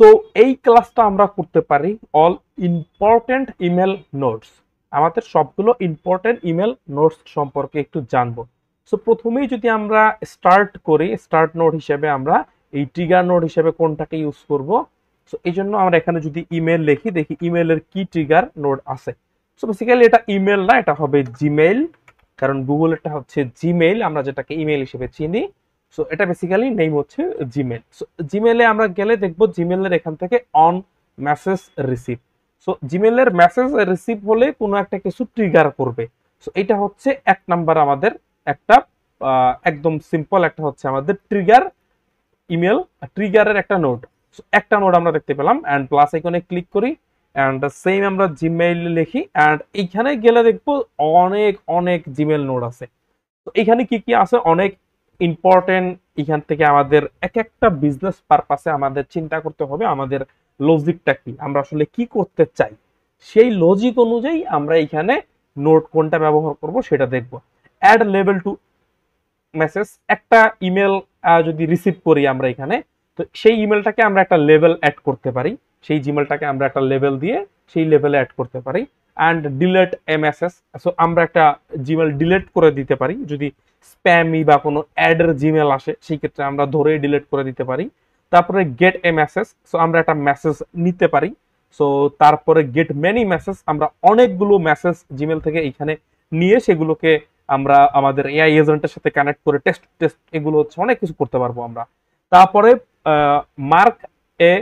So এই ক্লাসটা আমরা করতে পারি অল ইম্পর্টেন্ট ইমেল নোটস। আমাদের সবগুলো ইম্পর্টেন্ট ইমেল নোটস সম্পর্কে একটু জানবো। সো প্রথমেই যদি আমরা স্টার্ট করি, স্টার্ট নোট হিসেবে আমরা এই ট্রিগার নোট হিসেবে কোনটাকে ইউজ করব। সো এই জন্য আমরা এখানে যদি ইমেল লিখি, দেখি ইমেলের কি ট্রিগার নোট আছে। সো বেসিক্যালি এটা ইমেল না, এটা হবে জিমেইল, কারণ গুগলেরটা হচ্ছে জিমেইল, আমরা যেটাকে ইমেল হিসেবে চিনি। সো এটা বেসিক্যালি নেম হচ্ছে জিমেল। সো জিমেলে আমরা গেলে দেখবো জিমেলের এখান থেকে অন মেসেজ রিসিভ। সো জিমেলের মেসেজ রিসিভ হলে কোনো একটা কিছু ট্রিগার করবে। সো এটা হচ্ছে এক নাম্বার আমাদের একটা একদম সিম্পল একটা হচ্ছে আমাদের ট্রিগার ইমেল ট্রিগারের একটা নোট। একটা নোট আমরা দেখতে পেলাম এন্ড প্লাস আইকনে ক্লিক করি এন্ড সেম আমরা জিমেইল লিখি এন্ড এইখানে গেলে দেখবো অনেক অনেক জিমেল নোট আছে। তো এখানে কি কি আছে, অনেক ইম্পর্টেন্ট। এখান থেকে আমাদের এক একটা বিজনেস পারপাসে আমাদের চিন্তা করতে হবে আমাদের লজিকটা কি, আমরা আসলে কি করতে চাই, সেই লজিক অনুযায়ী আমরা এখানে নোট কোনটা ব্যবহার করব সেটা দেখব। অ্যাড লেভেল টু মেসেজ, একটা ইমেল যদি রিসিভ করি আমরা এখানে, তো সেই ইমেলটাকে আমরা একটা লেভেল অ্যাড করতে পারি, সেই জিমেলটাকে আমরা একটা লেভেল দিয়ে সেই লেভেলে অ্যাড করতে পারি। And delete A message, so আমরা একটা জিমেল ডিলেট করে দিতে পারি যদি স্প্যামি বা কোনো অ্যাডের জিমেল আসে, সেই ক্ষেত্রে আমরা ধরেই ডিলেট করে দিতে পারি। তারপরে গেট এ মেসেজ, সো আমরা একটা মেসেজ নিতে পারি। সো তারপরে গেট মেনি মেসেজ, আমরা অনেকগুলো মেসেজ জিমেল থেকে এখানে নিয়ে সেগুলোকে আমরা আমাদের এআই এজেন্টের সাথে কানেক্ট করে টেস্ট টেস্ট এগুলো হচ্ছে অনেক কিছু করতে পারবো আমরা। তারপরে মার্ক এ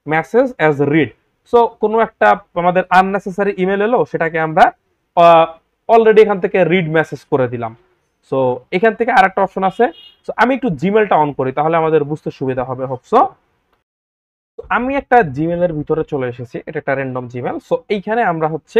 মেসেজ অ্যাজ রিড, সো কোনো একটা আমাদের আননেসেসারি ইমেল এলো, সেটাকে আমরা অলরেডি এখান থেকে রিড মেসেজ করে দিলাম। সো এখান থেকে আরেকটা অপশন আছে। সো আমি একটু জিমেলটা অন করি, তাহলে আমাদের বুঝতে সুবিধা হবে হোপসো। আমি একটা জিমেলের ভিতরে চলে এসেছি, এটা একটা র্যান্ডম জিমেল। সো এইখানে আমরা হচ্ছে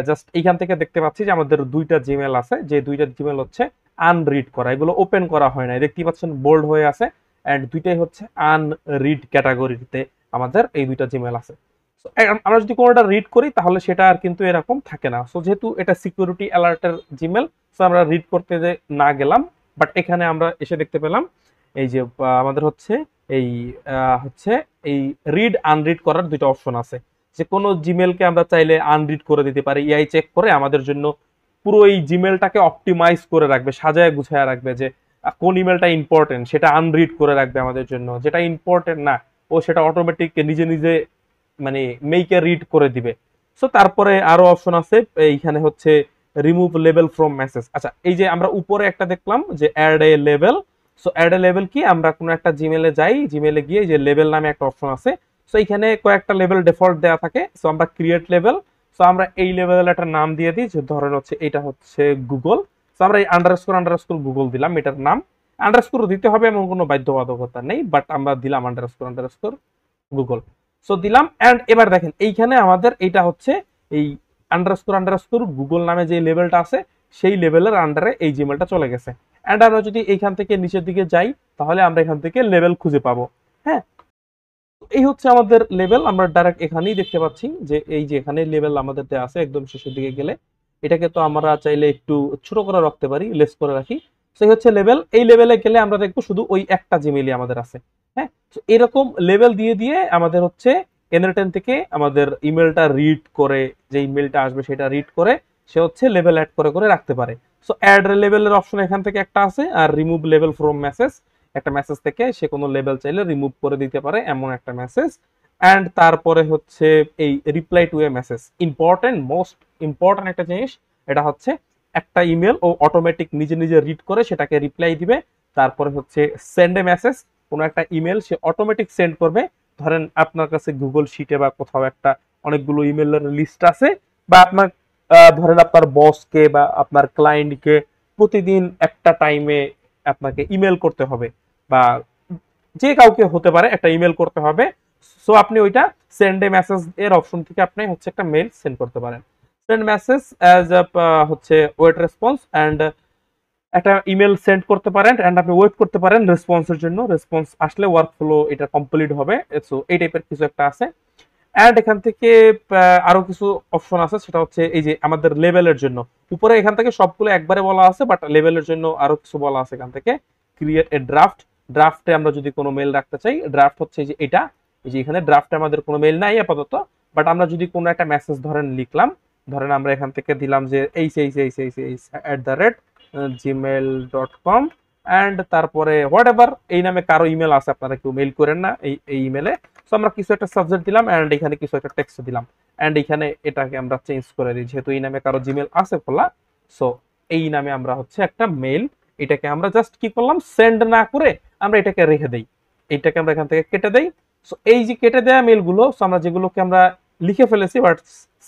জাস্ট এইখান থেকে দেখতে পাচ্ছি যে আমাদের দুইটা জিমেল আছে, যে দুইটা জিমেল হচ্ছে আনরিড করা, এগুলো ওপেন করা হয় না, দেখতে পাচ্ছেন বোল্ড হয়ে আছে। এন্ড দুইটাই হচ্ছে আনরিড ক্যাটাগরিতে আমাদের এই দুইটা জিমেল আছে। So, আমরা যদি কোনোটা রিড করি তাহলে সেটা আর কিন্তু এরকম থাকে না। সো যেহেতু এটা সিকিউরিটি অ্যালার্টের জিমেল, সো আমরা রিড করতে যে না গেলাম, বাট এখানে আমরা এসে দেখতে পেলাম এই যে আমাদের হচ্ছে এই হচ্ছে এই রিড আনরিড করার দুইটা অপশন আছে। যে কোনো জিমেলকে আমরা চাইলে আনরিড করে দিতে পারি, এআই চেক করে আমাদের জন্য পুরো এই জিমেলটাকে অপটিমাইজ করে রাখবে, সাজায় গুছায় রাখবে, যে কোন ইমেলটা ইম্পর্টেন্ট সেটা আনরিড করে রাখবে আমাদের জন্য, যেটা ইম্পর্টেন্ট না ও সেটা অটোমেটিক নিজে নিজে মানে মেইকে রিড করে দিবে। সো তারপরে আরো অপশন আছে এইখানে হচ্ছে রিমুভ লেভেল ফ্রম মেসেজ। আচ্ছা, এই যে আমরা উপরে একটা দেখলাম যে add a level. So add a level কি, আমরা কোনো একটা জিমেলে যাই, জিমেলে গিয়ে যে লেভেল নামে একটা অপশন আছে, সো এখানে কয়েকটা লেভেল ডিফল্ট দেওয়া থাকে। সো আমরা ক্রিয়েট লেভেল, সো আমরা এই লেভেলের একটা নাম দিয়ে দিই, যে ধরেন হচ্ছে এটা হচ্ছে গুগল। সো আমরা এই আন্ডারস্কোর আন্ডারস্কোর গুগল দিলাম, এটার নাম আন্ডারস্কোর দিতে হবে এমন কোনো বাধ্যবাধকতা নেই, বাট আমরা দিলাম আন্ডারস্কোর আন্ডারস্কোর গুগল। সো দিলাম এন্ড এবার দেখেন এইখানে আমাদের এইটা হচ্ছে এই আন্ডারস্কোর আন্ডারস্কোর গুগল নামে যে লেভেলটা আছে সেই লেভেলের আন্ডারে এই জিমেলটা চলে গেছে। এন্ড আমরা যদি এইখান থেকে নিচের দিকে যাই তাহলে আমরা এখান থেকে লেভেল খুঁজে পাবো। হ্যাঁ, এই হচ্ছে আমাদের লেভেল, আমরা ডাইরেক্ট এখানেই দেখতে পাচ্ছি যে এই যে এখানে লেভেল আমাদের দেওয়া আছে একদম শেষের দিকে গেলে। এটাকে তো আমরা চাইলে একটু ছোট করে রাখতে পারি, লেস করে রাখি। সেই হচ্ছে লেভেল, এই লেভেলে গেলে আমরা দেখবো শুধু ওই একটা জিমেলই আমাদের আছে। হ্যাঁ, তো এরকম লেভেল দিয়ে দিয়ে আমাদের হচ্ছে এনএলটেন থেকে আমাদের ইমেলটা রিড করে, যে ইমেলটা আসবে সেটা রিড করে সে হচ্ছে লেভেল অ্যাড করে করে রাখতে পারে। সো অ্যাড লেভেলের অপশন এখান থেকে একটা আছে, আর রিমুভ লেভেল ফ্রম মেসেজ, একটা মেসেজ থেকে সে কোনো লেভেল চাইলে রিমুভ করে দিতে পারে এমন একটা মেসেজ। অ্যান্ড তারপরে হচ্ছে এই reply to A message, important most important একটা জিনিস, এটা হচ্ছে একটা ইমেল ও অটোমেটিক নিজে নিজে রিড করে সেটাকে রিপ্লাই দিবে। তারপরে হচ্ছে সেন্ড এ মেসেজ, কোনো একটা ইমেল সে অটোমেটিক সেন্ড করবে। ধরেন আপনার কাছে গুগল শিটে বা কোথাও একটা অনেকগুলো ইমেলের লিস্ট আছে, বা আপনার ধরেন আপনার বসকে বা আপনার ক্লায়েন্টকে প্রতিদিন একটা টাইমে আপনাকে ইমেল করতে হবে, বা যে কাউকে হতে পারে একটা ইমেল করতে হবে। সো আপনি ওইটা সেন্ড এ মেসেজ এর অপশন থেকে আপনি হচ্ছে একটা মেল সেন্ড করতে পারেন। সেন্ড মেসেজ অ্যাজ হচ্ছে ওয়েট রেসপন্স, এন্ড একটা ইমেল সেন্ড করতে পারেন এন্ড আপনি ওয়েট করতে পারেন রেসপন্সের জন্য, রেসপন্স আসলে ওয়ার্ক ফ্লো এটা কমপ্লিট হবে। সো এই টাইপের কিছু একটা আছে। অ্যান্ড এখান থেকে আরো কিছু অপশন আছে, সেটা হচ্ছে এই যে আমাদের লেভেলের জন্য উপরে এখান থেকে সবগুলো একবারে বলা আছে, বাট লেভেলের জন্য আরো কিছু বলা আছে এখান থেকে। ক্রিয়েট এ ড্রাফট, ড্রাফটে আমরা যদি কোনো মেল রাখতে চাই, ড্রাফট হচ্ছে যে এটা এই যে এখানে ড্রাফটে আমাদের কোনো মেইল নাই আপাতত, বাট আমরা যদি কোনো একটা মেসেজ ধরেন লিখলাম, ধরেন আমরা এখান থেকে দিলাম যে gmail.com অ্যান্ড তারপরে হোয়াট এভার এই নামে কারো ইমেল আছে, আপনারা কেউ মেইল করেন না এই ইমেলে। সো আমরা কিছু একটা সাবজেক্ট দিলাম অ্যান্ড এখানে কিছু একটা টেক্সট দিলাম অ্যান্ড এখানে এটাকে আমরা চেঞ্জ করে দিই, যেহেতু এই নামে কারো জিমেল আছে খোলা। সো এই নামে আমরা হচ্ছে একটা মেইল, এটাকে আমরা জাস্ট কি করলাম, সেন্ড না করে আমরা এটাকে রেখে দেই, এইটাকে আমরা এখান থেকে কেটে দেই। সো এই যে কেটে দেওয়া মেলগুলো, সো আমরা যেগুলোকে আমরা লিখে ফেলেছি বাট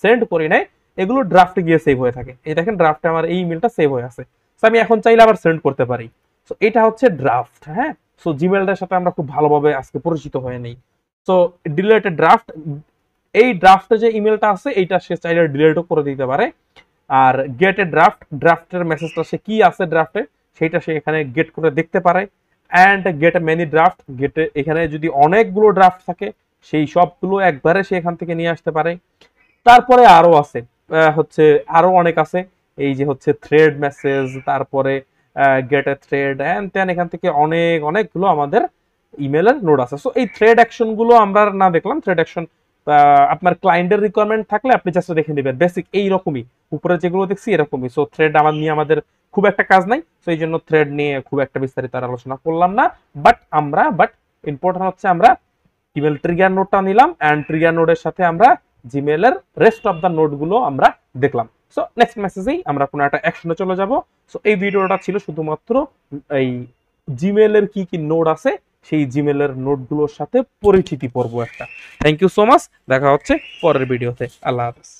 সেন্ড করি নাই, এগুলো ড্রাফটে গিয়ে সেভ হয়ে থাকে। এই দেখেন ড্রাফটে আমার এই ইমেলটা সেভ হয়ে আছে, সো আমি এখন চাইলে আবার সেন্ড করতে পারি। সো এটা হচ্ছে ড্রাফট। হ্যাঁ, সো জিমেলটার সাথে আমরা খুব ভালোভাবে আজকে পরিচিত হয়ে নেই। সো ডিলেটেড ড্রাফট, এই ড্রাফটে যে ইমেলটা আছে এইটা সে চাইলে ডিলেটও করে দিতে পারে। আর গেট এ ড্রাফট, ড্রাফটের মেসেজটা সে কি আছে ড্রাফটে সেটা সে এখানে গেট করে দেখতে পারে। And get A many draft, গেটে এখানে যদি অনেকগুলো ড্রাফট থাকে সেই সবগুলো একবারে সে এখান থেকে নিয়ে আসতে পারে। তারপরে আরো আছে হচ্ছে আরো অনেক আছে, এই যে হচ্ছে থ্রেড মেসেজ, তারপরে get a thread and then এখান থেকে অনেকগুলো আমাদের ইমেলের নোড আছে। সো এই থ্রেড অ্যাকশন গুলো আমরা না দেখলাম, থ্রেড অ্যাকশন আপনার ক্লায়েন্টের রিকোয়ারমেন্ট থাকলে আপনি জাস্ট দেখে নেবেন, বেসিক এইরকমই উপরে যেগুলো দেখছি এরকমই। সো থ্রেড আমাদের খুব একটা কাজ নাই, সো এই জন্য থ্রেড নিয়ে খুব একটা বিস্তারিত আলোচনা করলাম না। বাট ইম্পর্টেন্ট হচ্ছে আমরা ইমেল ট্রিগার নোডটা নিলাম অ্যান্ড ট্রিগার নোডের সাথে আমরা জিমেলের রেস্ট অফ দ্য নোড গুলো আমরা দেখলাম। সো নেক্সট মেসেজেই আমরা কোনো একটা অ্যাকশনে চলে যাব। সো এই ভিডিওটা ছিল শুধুমাত্র এই জিমেলের কি কি নোড আছে সেই জিমেলের নোডগুলোর সাথে পরিচিতি পর্ব একটা। থ্যাংক ইউ সো মাচ, দেখা হচ্ছে পরের ভিডিওতে। আল্লাহ হাফেজ।